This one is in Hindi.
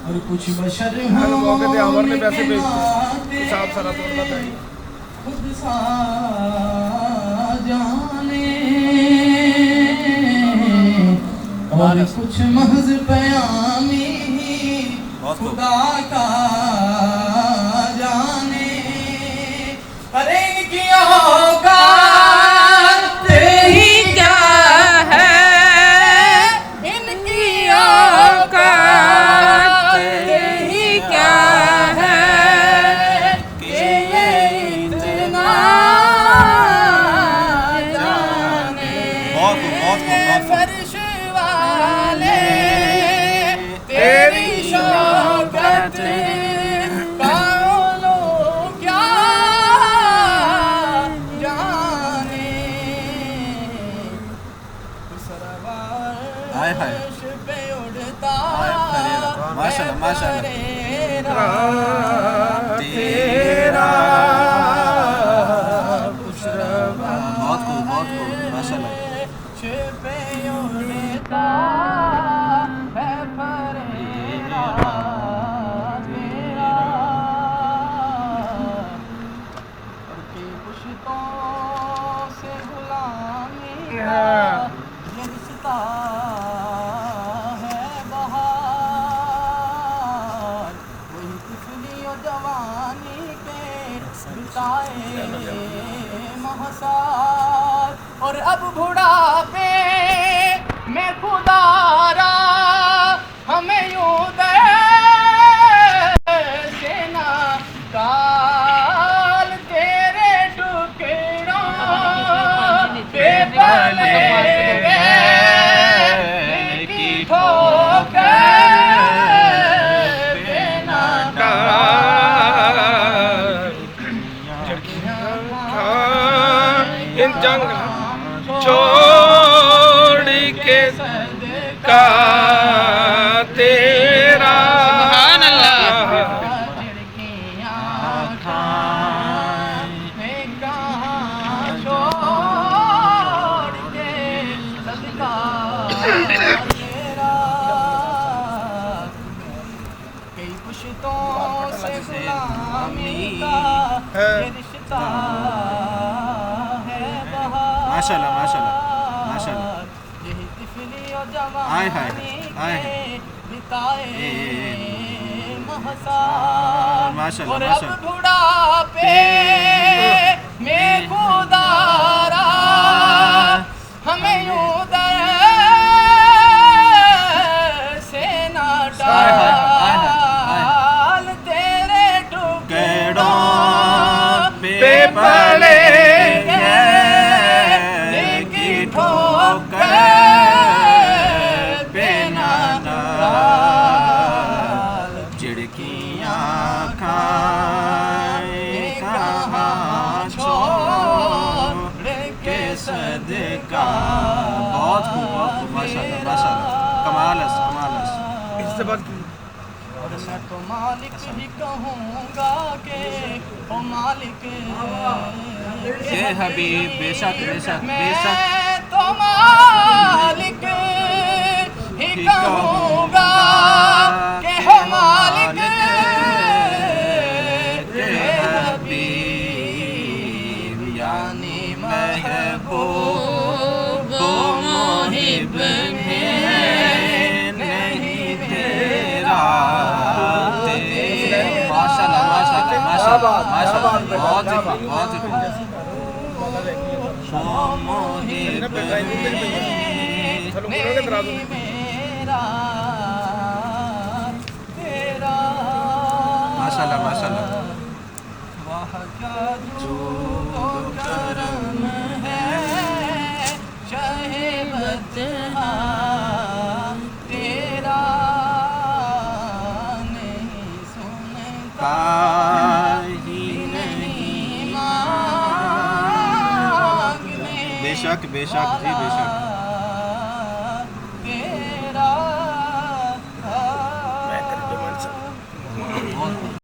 और कुछ बशर मौके पे अमर ने पैसे भेज नाते हिसाब सारा तोड़ना चाहिए। खुद सा जाने और कुछ महज पयामी खुदा का जाने। अरे इनकी औकात ही क्या है, इनकी औकात ही क्या है कि ये इतना जाने। फर्श वाले तेरी शौकत का लोग क्या जाने। हाय हाय। फर्श पे उड़ता माशाल्लाह माशाल्लाह। तेरा बहुत खूब माशाल्लाह। पे उड़ता है फरेरा तेरा। उनकी पुश्तों से गुलामी का ये रिश्ता है बहार। वही तिफली और जवानी के बिताए महसार। और अब बुढ़ापे में खुदारा हमें यूं से ना काल तेरे टुकड़ों पे पले गए की ठोकर पे ना इन जंग छोड़ के का तेरा कई पुश्तों से गुलामी का ये रिश्ता है बहार। माशाल्लाह माशाल्लाह माशाल्लाह। यही तिफली और हाय हाय जवानी हाय के बिताए महसार। माशाल्लाह और अब माशाल्लाह। बुढ़ापे में खुदारा हमें यूं से ना डाल तेरे टुकड़ों पे पले गए की ठोकर पे ना डाल। झिड़कियाँ खाए कहाँ छोड़ के सदका। बहुत खूब माशाल्लाह माशाल्लाह। कमाल है कमाल है। इससे बात की और मैं तो मालिक ही कहूँगा के ओ मालिक ये हबीब बेशक बेशक मैं बेशक। तो मालिक ही कहूँगा के हो मालिक ये हबीब यानी महबूब मोहिब नहीं तेरा माशाल्लाह माशाल्लाह माशाल्लाह माशाल्लाह। बहुत ही खूब बहुत ही खूब। मोहिब माशाल्लाह माशाल्लाह। वाह क्या जो करम है चाहे बदहा तेरा नहीं सुनता ही नहीं मांगने बेशक बेशक जी बेशक।